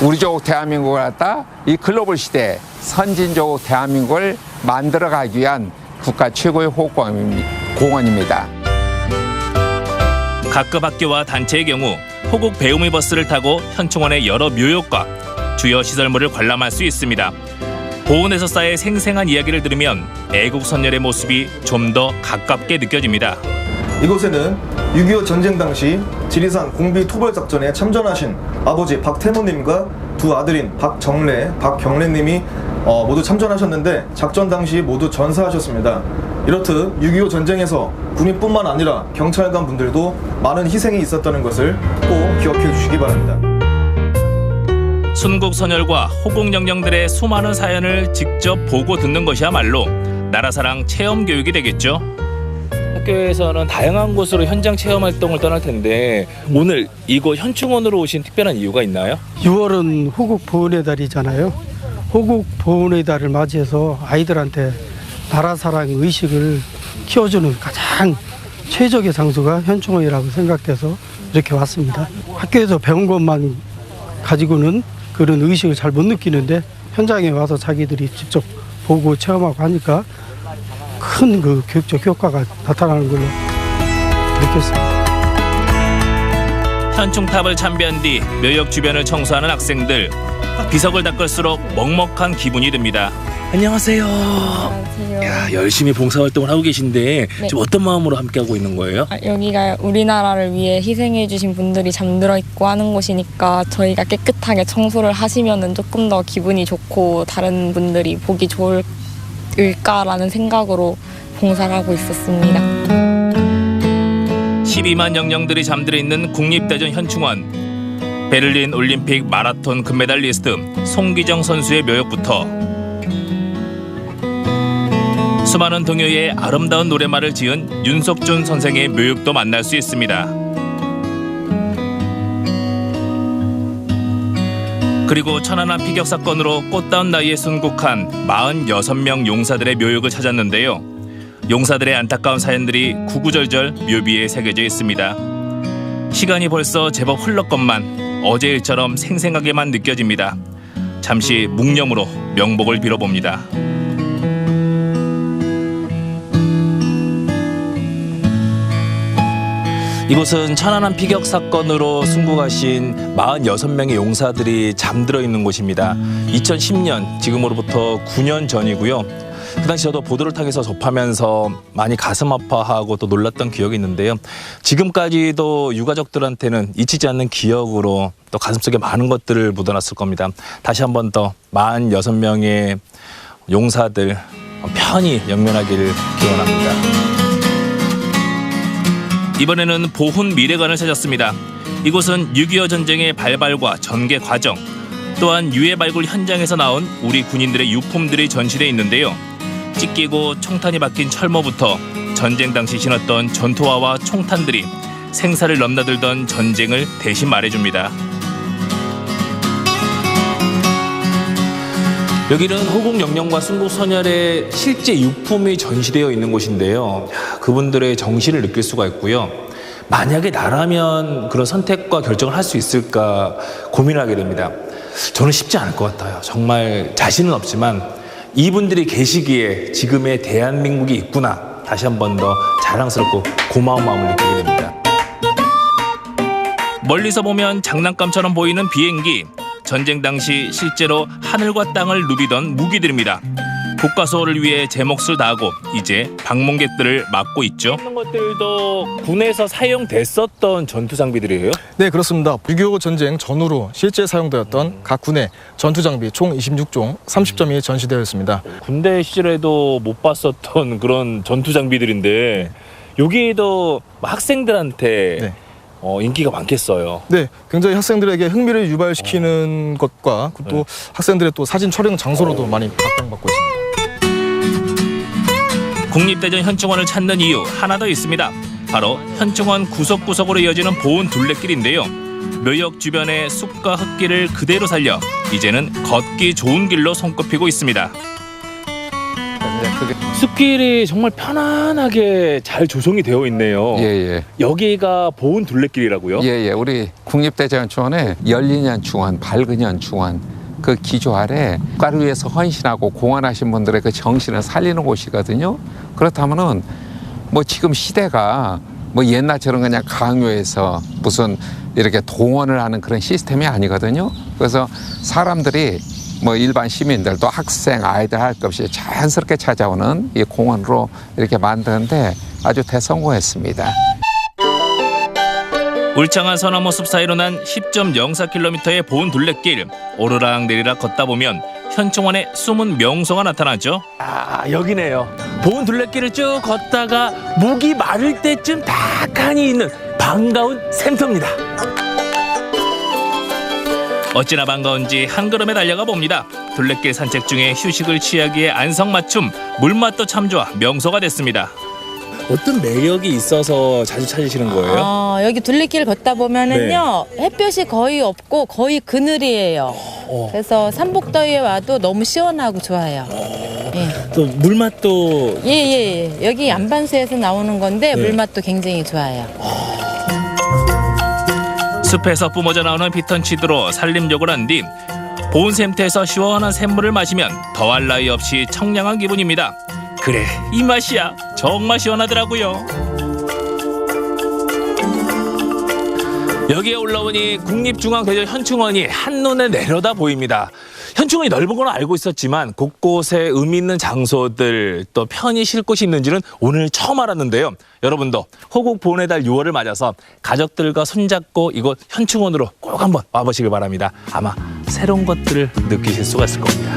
우리 조국 대한민국을 갖다 이 글로벌 시대에 선진조국 대한민국을 만들어가기 위한 국가 최고의 호국공원입니다. 각급 학교와 단체의 경우 호국 배움의 버스를 타고 현충원의 여러 묘역과 주요 시설물을 관람할 수 있습니다. 보훈에서 쌓여 생생한 이야기를 들으면 애국 선열의 모습이 좀 더 가깝게 느껴집니다. 이곳에는 6.25 전쟁 당시 지리산 공비 토벌 작전에 참전하신 아버지 박태모님과 두 아들인 박정래, 박경래님이 모두 참전하셨는데 작전 당시 모두 전사하셨습니다. 이렇듯 6.25 전쟁에서 군인뿐만 아니라 경찰관 분들도 많은 희생이 있었다는 것을 꼭 기억해 주시기 바랍니다. 순국선열과 호국영령들의 수많은 사연을 직접 보고 듣는 것이야말로 나라사랑 체험교육이 되겠죠. 학교에서는 다양한 곳으로 현장 체험 활동을 떠날 텐데 오늘 이곳 현충원으로 오신 특별한 이유가 있나요? 6월은 호국 보훈의 달이잖아요. 호국 보훈의 달을 맞이해서 아이들한테 나라 사랑 의식을 키워주는 가장 최적의 장소가 현충원이라고 생각돼서 이렇게 왔습니다. 학교에서 배운 것만 가지고는 그런 의식을 잘 못 느끼는데 현장에 와서 자기들이 직접 보고 체험하고 하니까 큰 그 교육적 효과가 나타나는 걸로 느꼈습니다. 현충탑을 참배한 뒤 묘역 주변을 청소하는 학생들. 비석을 닦을수록 먹먹한 기분이 듭니다. 안녕하세요. 야, 열심히 봉사활동을 하고 계신데 네. 지금 어떤 마음으로 함께하고 있는 거예요? 여기가 우리나라를 위해 희생해주신 분들이 잠들어 있고 하는 곳이니까 저희가 깨끗하게 청소를 하시면은 조금 더 기분이 좋고 다른 분들이 보기 좋을까라는 생각으로 봉사를 하고 있었습니다. 12만 영령들이 잠들어 있는 국립대전 현충원. 베를린 올림픽 마라톤 금메달리스트 송기정 선수의 묘역부터 수많은 동요의 아름다운 노래말을 지은 윤석준 선생의 묘역도 만날 수 있습니다. 그리고 천안함 피격 사건으로 꽃다운 나이에 순국한 46명 용사들의 묘역을 찾았는데요. 용사들의 안타까운 사연들이 구구절절 묘비에 새겨져 있습니다. 시간이 벌써 제법 흘렀건만 어제 일처럼 생생하게만 느껴집니다. 잠시 묵념으로 명복을 빌어봅니다. 이곳은 천안함 피격 사건으로 순국하신 46명의 용사들이 잠들어 있는 곳입니다. 2010년, 지금으로부터 9년 전이고요. 그 당시 저도 보도를 통해서 접하면서 많이 가슴 아파하고 또 놀랐던 기억이 있는데요. 지금까지도 유가족들한테는 잊히지 않는 기억으로 또 가슴속에 많은 것들을 묻어놨을 겁니다. 다시 한 번 더 46명의 용사들 편히 영면하기를 기원합니다. 이번에는 보훈 미래관을 찾았습니다. 이곳은 6.25 전쟁의 발발과 전개 과정, 또한 유해 발굴 현장에서 나온 우리 군인들의 유품들이 전시되어 있는데요. 찢기고 총탄이 박힌 철모부터 전쟁 당시 신었던 전투화와 총탄들이 생사를 넘나들던 전쟁을 대신 말해줍니다. 여기는 호국 영령과 순국 선열의 실제 유품이 전시되어 있는 곳인데요. 그분들의 정신을 느낄 수가 있고요. 만약에 나라면 그런 선택과 결정을 할 수 있을까 고민하게 됩니다. 저는 쉽지 않을 것 같아요. 정말 자신은 없지만 이분들이 계시기에 지금의 대한민국이 있구나. 다시 한 번 더 자랑스럽고 고마운 마음을 느끼게 됩니다. 멀리서 보면 장난감처럼 보이는 비행기. 전쟁 당시 실제로 하늘과 땅을 누비던 무기들입니다. 국가수호를 위해 제 몫을 다하고 이제 방문객들을 막고 있죠. 이런 것들도 군에서 사용됐었던 전투 장비들이에요? 네, 그렇습니다. 6.25 전쟁 전후로 실제 사용되었던 각 군의 전투 장비 총 26종 30점이 전시되어 있습니다. 군대 시절에도 못 봤었던 그런 전투 장비들인데 여기에도 학생들한테 인기가 많겠어요. 네, 굉장히 학생들에게 흥미를 유발시키는 것과 또 학생들의 또 사진 촬영 장소로도 많이 각광받고 있습니다. 국립대전 현충원을 찾는 이유 하나 더 있습니다. 바로 현충원 구석구석으로 이어지는 보온 둘레길인데요. 묘역 주변의 숲과 흙길을 그대로 살려 이제는 걷기 좋은 길로 손꼽히고 있습니다. 숲길이 정말 편안하게 잘 조성이 되어 있네요. 여기가 보온 둘레길이라고요? 예, 우리 국립대전현충원에 열린 현충원, 밝은 현충원 그 기조 아래 국가를 위해서 헌신하고 공헌하신 분들의 그 정신을 살리는 곳이거든요. 그렇다면은 뭐 지금 시대가 뭐 옛날처럼 그냥 강요해서 무슨 이렇게 동원을 하는 그런 시스템이 아니거든요. 그래서 사람들이 뭐 일반 시민들 또 학생 아이들 할 것 없이 자연스럽게 찾아오는 이 공원으로 이렇게 만드는데 아주 대성공했습니다. 울창한 소나무 숲 사이로 난 10.04km의 보온 둘레길. 오르락 내리락 걷다 보면 현충원의 숨은 명소가 나타나죠. 아, 여기네요. 보온 둘레길을 쭉 걷다가 목이 마를 때쯤 탁하니 있는 반가운 샘터입니다. 어찌나 반가운지 한 걸음에 달려가 봅니다. 둘레길 산책 중에 휴식을 취하기에 안성맞춤, 물맛도 참 좋아 명소가 됐습니다. 어떤 매력이 있어서 자주 찾으시는 거예요? 여기 둘레길 걷다 보면은요, 햇볕이 거의 없고 거의 그늘이에요. 그래서 삼복더위에 와도 너무 시원하고 좋아요. 또 물맛도 여기 안반수에서 나오는 건데 물맛도 굉장히 좋아요. 숲에서 뿜어져 나오는 피톤치드로 산림욕을 한 뒤 보온 샘터에서 시원한 샘물을 마시면 더할 나위 없이 청량한 기분입니다. 그래, 이 맛이야. 정말 시원하더라고요. 여기에 올라오니 국립중앙대전 현충원이 한눈에 내려다 보입니다. 현충원이 넓은 건 알고 있었지만 곳곳에 의미 있는 장소들 또 편히 쉴 곳이 있는지는 오늘 처음 알았는데요. 여러분도 호국 보훈의 달 6월을 맞아서 가족들과 손잡고 이곳 현충원으로 꼭 한번 와보시길 바랍니다. 아마 새로운 것들을 느끼실 수가 있을 겁니다.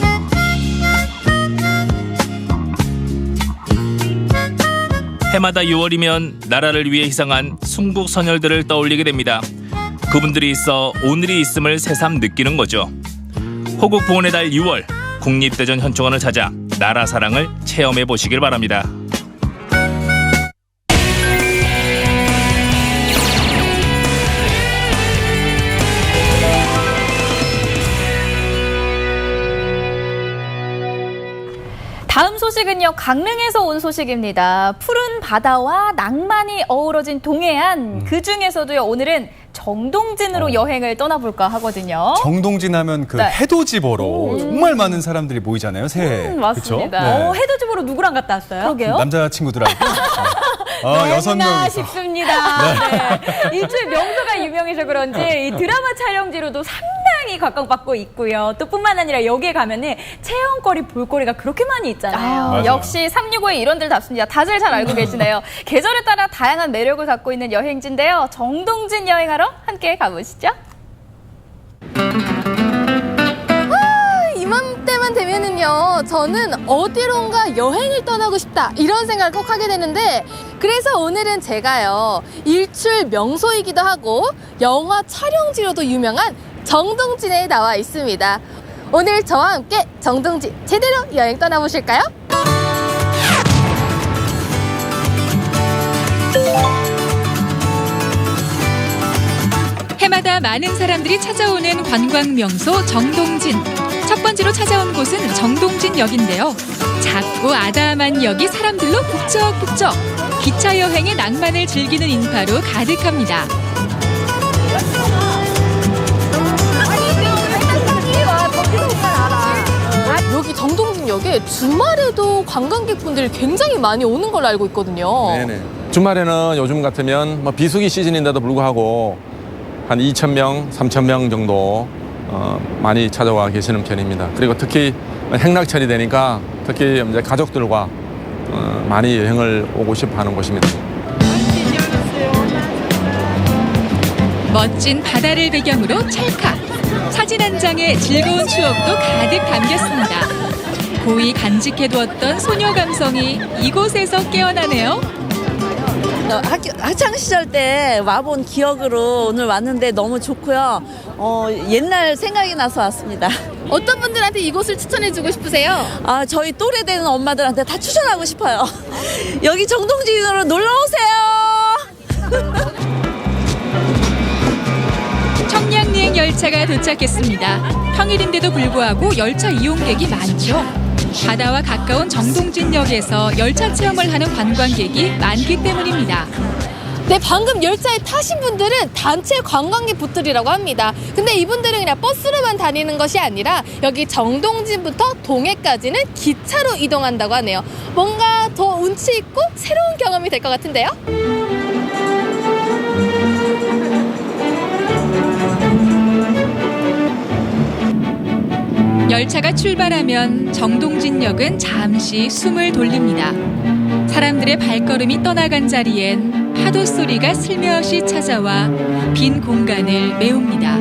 해마다 6월이면 나라를 위해 희생한 순국 선열들을 떠올리게 됩니다. 그분들이 있어 오늘이 있음을 새삼 느끼는 거죠. 호국 보훈의 달 6월 국립대전 현충원을 찾아 나라 사랑을 체험해 보시길 바랍니다. 다음 소식은요, 강릉에서 온 소식입니다. 푸른 바다와 낭만이 어우러진 동해안, 그 중에서도요, 오늘은 정동진으로 여행을 떠나볼까 하거든요. 정동진 하면 그 해돋이 보러 정말 많은 사람들이 모이잖아요, 새해. 맞습니다. 그쵸? 네. 해돋이 보러 누구랑 갔다 왔어요? 그러게요. 남자친구들하고 6명 싶습니다. 네. 일출 명소가 유명해서 그런지 이 드라마 촬영지로도 상당히 각광받고 있고요. 또 뿐만 아니라 여기에 가면은 체험거리, 볼거리가 그렇게 많이 있잖아요. 역시 365의 일원들답습니다. 다들 잘 알고 계시네요. 계절에 따라 다양한 매력을 갖고 있는 여행지인데요. 정동진 여행하러 함께 가보시죠. 이맘때만 되면은요, 저는 어디론가 여행을 떠나고 싶다 이런 생각을 꼭 하게 되는데, 그래서 오늘은 제가요, 일출 명소이기도 하고 영화 촬영지로도 유명한 정동진에 나와 있습니다. 오늘 저와 함께 정동진 제대로 여행 떠나보실까요? 해마다 많은 사람들이 찾아오는 관광 명소 정동진. 첫 번째로 찾아온 곳은 정동진역인데요. 작고 아담한 역이 사람들로 북적북적. 기차 여행의 낭만을 즐기는 인파로 가득합니다. 여기 정동진역에 주말에도 관광객분들이 굉장히 많이 오는 걸로 알고 있거든요. 네네. 주말에는 요즘 같으면 뭐 비수기 시즌인데도 불구하고 한 2,000명, 3,000명 정도 많이 찾아와 계시는 편입니다. 그리고 특히 행락철이 되니까 특히 이제 가족들과 많이 여행을 오고 싶어 하는 곳입니다. 멋진 바다를 배경으로 찰칵. 사진 한 장에 즐거운 추억도 가득 담겼습니다. 고이 간직해두었던 소녀 감성이 이곳에서 깨어나네요. 학창 시절 때 와본 기억으로 오늘 왔는데 너무 좋고요. 옛날 생각이 나서 왔습니다. 어떤 분들한테 이곳을 추천해주고 싶으세요? 저희 또래 되는 엄마들한테 다 추천하고 싶어요. 여기 정동진으로 놀러 오세요. 청량리행 열차가 도착했습니다. 평일인데도 불구하고 열차 이용객이 많죠. 바다와 가까운 정동진역에서 열차 체험을 하는 관광객이 많기 때문입니다. 네, 방금 열차에 타신 분들은 단체 관광객분들이라고 합니다. 근데 이분들은 그냥 버스로만 다니는 것이 아니라 여기 정동진부터 동해까지는 기차로 이동한다고 하네요. 뭔가 더 운치 있고 새로운 경험이 될 것 같은데요? 열차가 출발하면 정동진역은 잠시 숨을 돌립니다. 사람들의 발걸음이 떠나간 자리엔 파도 소리가 슬며시 찾아와 빈 공간을 메웁니다.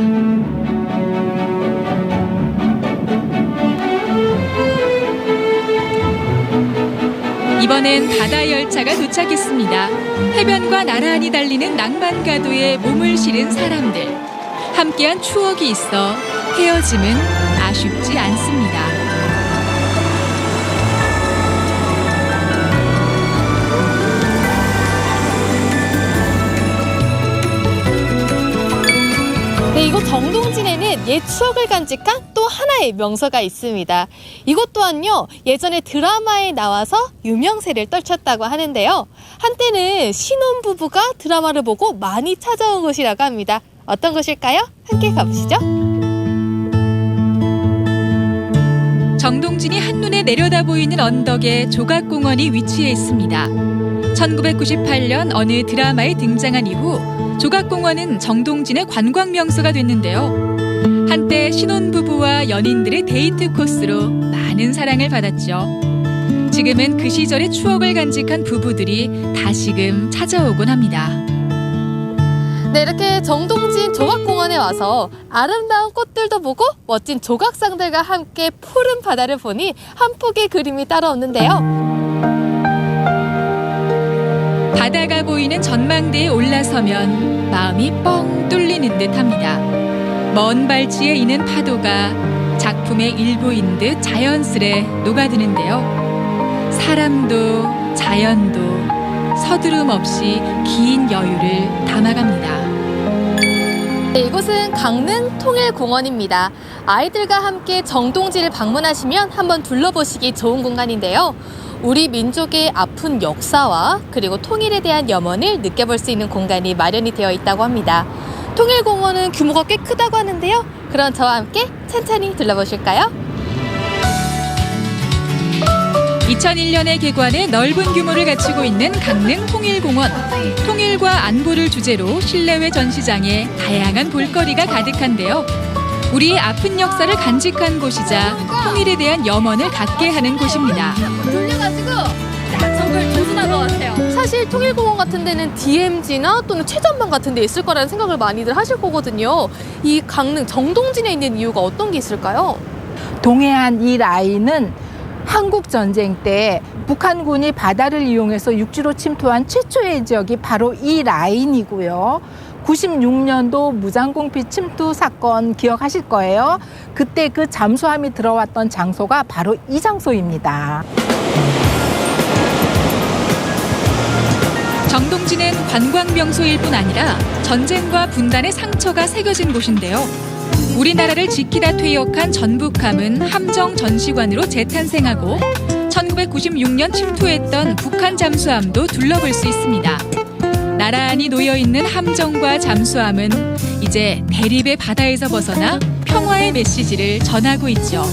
이번엔 바다 열차가 도착했습니다. 해변과 나란히 달리는 낭만가도에 몸을 실은 사람들. 함께한 추억이 있어 헤어짐은 아쉽지 않습니다. 네, 이곳 정동진에는 옛 추억을 간직한 또 하나의 명소가 있습니다. 이곳 또한요, 예전에 드라마에 나와서 유명세를 떨쳤다고 하는데요. 한때는 신혼부부가 드라마를 보고 많이 찾아온 곳이라고 합니다. 어떤 곳일까요? 함께 가보시죠. 정동진이 한눈에 내려다 보이는 언덕에 조각공원이 위치해 있습니다. 1998년 어느 드라마에 등장한 이후 조각공원은 정동진의 관광명소가 됐는데요. 한때 신혼부부와 연인들의 데이트 코스로 많은 사랑을 받았죠. 지금은 그 시절의 추억을 간직한 부부들이 다시금 찾아오곤 합니다. 네, 이렇게 정동진 조각공원에 와서 아름다운 꽃들도 보고 멋진 조각상들과 함께 푸른 바다를 보니 한 폭의 그림이 따로 없는데요. 바다가 보이는 전망대에 올라서면 마음이 뻥 뚫리는 듯합니다. 먼 발치에 있는 파도가 작품의 일부인 듯 자연스레 녹아드는데요. 사람도 자연도 서두름 없이 긴 여유를 담아갑니다. 네, 이곳은 강릉 통일공원입니다. 아이들과 함께 정동진을 방문하시면 한번 둘러보시기 좋은 공간인데요. 우리 민족의 아픈 역사와 그리고 통일에 대한 염원을 느껴볼 수 있는 공간이 마련이 되어 있다고 합니다. 통일공원은 규모가 꽤 크다고 하는데요. 그럼 저와 함께 천천히 둘러보실까요? 2001년에 개관해 넓은 규모를 갖추고 있는 강릉 통일공원. 통일과 안보를 주제로 실내외 전시장에 다양한 볼거리가 가득한데요. 우리의 아픈 역사를 간직한 곳이자 통일에 대한 염원을 갖게 하는 곳입니다. 돌려가지고 정말 조순한 것 같아요. 사실 통일공원 같은 데는 DMZ나 또는 최전방 같은 데 있을 거라는 생각을 많이들 하실 거거든요. 이 강릉 정동진에 있는 이유가 어떤 게 있을까요? 동해안 이 라인은 한국 전쟁 때 북한군이 바다를 이용해서 육지로 침투한 최초의 지역이 바로 이 라인이고요. 96년도 무장공비 침투 사건 기억하실 거예요. 그때 그 잠수함이 들어왔던 장소가 바로 이 장소입니다. 정동진은 관광명소일 뿐 아니라 전쟁과 분단의 상처가 새겨진 곳인데요. 우리나라를 지키다 퇴역한 전북함은 함정 전시관으로 재탄생하고 1996년 침투했던 북한 잠수함도 둘러볼 수 있습니다. 나란히 놓여있는 함정과 잠수함은 이제 대립의 바다에서 벗어나 평화의 메시지를 전하고 있죠.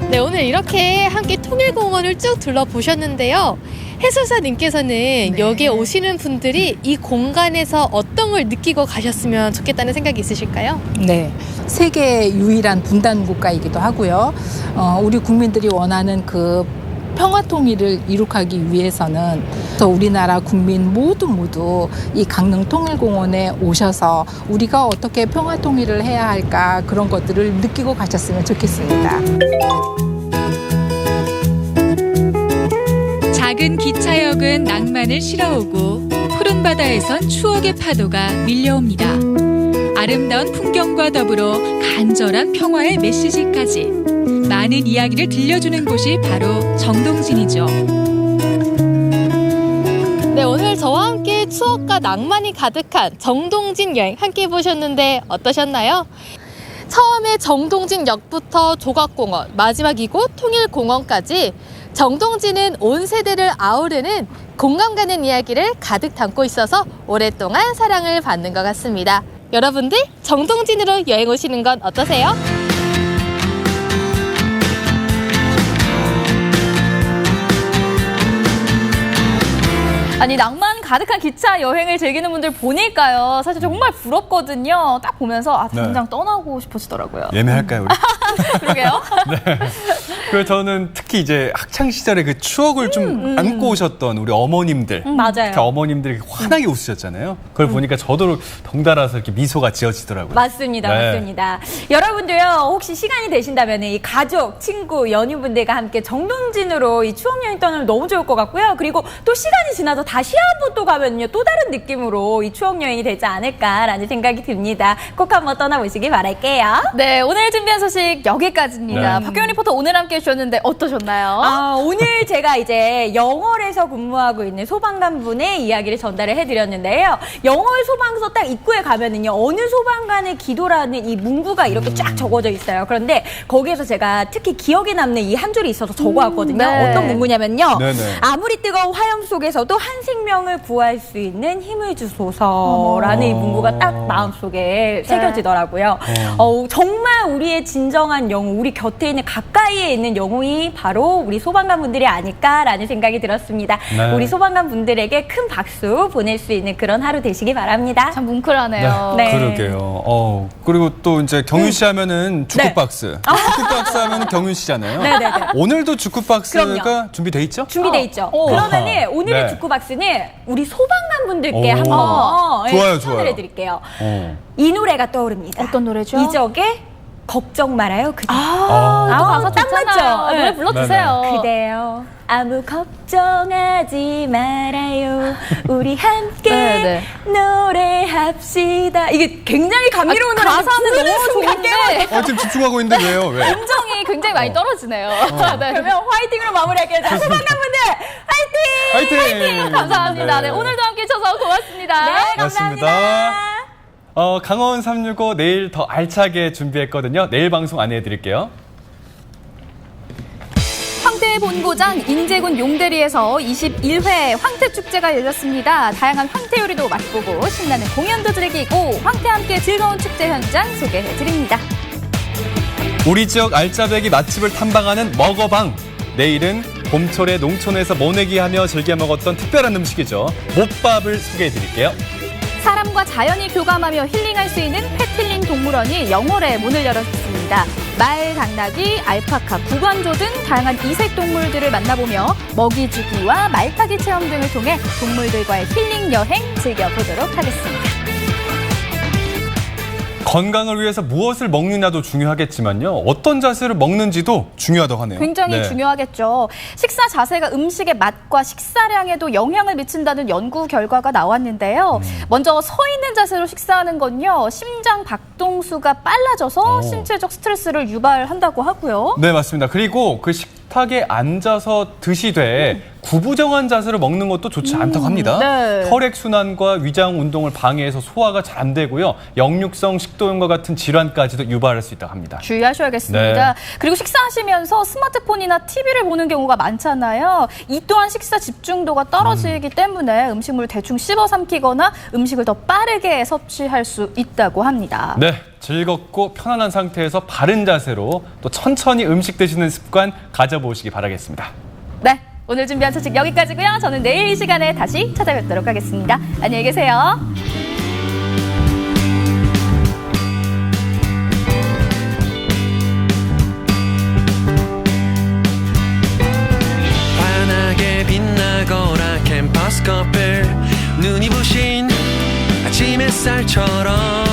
네, 오늘 이렇게 함께 통일공원을 쭉 둘러보셨는데요. 해설사님께서는 여기에 오시는 분들이 이 공간에서 어떤 걸 느끼고 가셨으면 좋겠다는 생각이 있으실까요? 네, 세계 유일한 분단 국가이기도 하고요. 우리 국민들이 원하는 그 평화 통일을 이룩하기 위해서는 우리나라 국민 모두 이 강릉 통일공원에 오셔서 우리가 어떻게 평화 통일을 해야 할까 그런 것들을 느끼고 가셨으면 좋겠습니다. 작은 기차역은 낭만을 실어오고 푸른 바다에선 추억의 파도가 밀려옵니다. 아름다운 풍경과 더불어 간절한 평화의 메시지까지 많은 이야기를 들려주는 곳이 바로 정동진이죠. 네, 오늘 저와 함께 추억과 낭만이 가득한 정동진 여행 함께 해보셨는데 어떠셨나요? 처음에 정동진역부터 조각공원, 마지막 이곳 통일공원까지 정동진은 온 세대를 아우르는 공감 가는 이야기를 가득 담고 있어서 오랫동안 사랑을 받는 것 같습니다. 여러분들 정동진으로 여행 오시는 건 어떠세요? 아니 낭만 가득한 기차 여행을 즐기는 분들 보니까요. 사실 정말 부럽거든요. 딱 보면서 당장 떠나고 싶어지더라고요. 예매할까요, 우리? 그러게요. 네. 그 저는 특히 이제 학창 시절에 그 추억을 좀 안고 오셨던 우리 어머님들, 맞아요. 그 어머님들이 환하게 웃으셨잖아요. 그걸 보니까 저도 덩달아서 이렇게 미소가 지어지더라고요. 맞습니다. 네. 맞습니다. 여러분도요, 혹시 시간이 되신다면 이 가족, 친구, 연인분들과 함께 정동진으로 이 추억여행 떠나면 너무 좋을 것 같고요. 그리고 또 시간이 지나서 다시 한번 또 가면요, 또 다른 느낌으로 이 추억여행이 되지 않을까라는 생각이 듭니다. 꼭 한번 떠나보시기 바랄게요. 네, 오늘 준비한 소식 여기까지입니다. 네. 박경연 리포터 오늘 함께 해주셨는데 어떠셨나요? 오늘 제가 이제 영월에서 근무하고 있는 소방관분의 이야기를 전달을 해드렸는데요. 영월 소방서 딱 입구에 가면은요, 어느 소방관의 기도라는 이 문구가 이렇게 쫙 적어져 있어요. 그런데 거기에서 제가 특히 기억에 남는 이 한 줄이 있어서 적어왔거든요. 네. 어떤 문구냐면요. 네네. 아무리 뜨거운 화염 속에서도 한 생명을 구할 수 있는 힘을 주소서라는 이 문구가 딱 마음속에 새겨지더라고요. 정말 우리의 진정한 영웅, 우리 곁에 있는 가까이에 있는 영웅이 바로 바로 우리 소방관 분들이 아닐까라는 생각이 들었습니다. 네. 우리 소방관 분들에게 큰 박수 보낼 수 있는 그런 하루 되시기 바랍니다. 참 뭉클하네요. 네. 그러게요. 그리고 또 이제 경윤 씨 하면은 주크박스. 주크박스 하면 경윤 씨잖아요. 네네네. 오늘도 주크박스가 그럼요. 준비돼 있죠? 준비돼 있죠. 어. 그러면은 오늘의 네. 주크박스는 우리 소방관 분들께 오. 한번 좋아요, 추천을 좋아요. 해드릴게요. 이 노래가 떠오릅니다. 어떤 노래죠? 이적의 걱정 말아요. 그대. 또 가사 딱 좋잖아요. 맞죠? 노래 불러주세요. 네네. 그대요. 아무 걱정하지 말아요. 우리 함께 네네. 노래합시다. 이게 굉장히 감미로운 노래. 가사는 너무 좋은데 지금 집중하고 있는데 왜요? 왜? 감정이 굉장히 많이 떨어지네요. 네. 그러면 화이팅으로 마무리할게요. 자, 소방관분들 화이팅! 화이팅! 감사합니다. 네. 네, 오늘도 함께 해주셔서 고맙습니다. 네, 고맙습니다. 강원 365 내일 더 알차게 준비했거든요. 내일 방송 안내해드릴게요. 황태의 본고장 인제군 용대리에서 21회 황태축제가 열렸습니다. 다양한 황태 요리도 맛보고 신나는 공연도 즐기고 황태와 함께 즐거운 축제 현장 소개해드립니다. 우리 지역 알짜배기 맛집을 탐방하는 먹어방. 내일은 봄철에 농촌에서 모내기하며 즐겨 먹었던 특별한 음식이죠. 못밥을 소개해드릴게요. 사람과 자연이 교감하며 힐링할 수 있는 펫힐링 동물원이 영월에 문을 열었습니다. 말, 당나귀, 알파카, 구관조 등 다양한 이색 동물들을 만나보며 먹이주기와 말타기 체험 등을 통해 동물들과의 힐링 여행 즐겨보도록 하겠습니다. 건강을 위해서 무엇을 먹느냐도 중요하겠지만요. 어떤 자세를 먹는지도 중요하다고 하네요. 굉장히 중요하겠죠. 식사 자세가 음식의 맛과 식사량에도 영향을 미친다는 연구 결과가 나왔는데요. 먼저 서 있는 자세로 식사하는 건요. 심장 박동수가 빨라져서 신체적 스트레스를 유발한다고 하고요. 네, 맞습니다. 그리고 그 식탁에 앉아서 드시되 구부정한 자세로 먹는 것도 좋지 않다고 합니다. 네. 혈액순환과 위장 운동을 방해해서 소화가 잘 안 되고요. 역류성 식도염과 같은 질환까지도 유발할 수 있다고 합니다. 주의하셔야겠습니다. 네. 그리고 식사하시면서 스마트폰이나 TV를 보는 경우가 많잖아요. 이 또한 식사 집중도가 떨어지기 때문에 음식물을 대충 씹어 삼키거나 음식을 더 빠르게 섭취할 수 있다고 합니다. 네, 즐겁고 편안한 상태에서 바른 자세로 또 천천히 음식 드시는 습관 가져보시기 바라겠습니다. 네, 오늘 준비한 소식 여기까지고요. 저는 내일 이 시간에 다시 찾아뵙도록 하겠습니다. 안녕히 계세요. 환하게 빛나거라 캠퍼스 커플 눈이 부신 아침 햇살처럼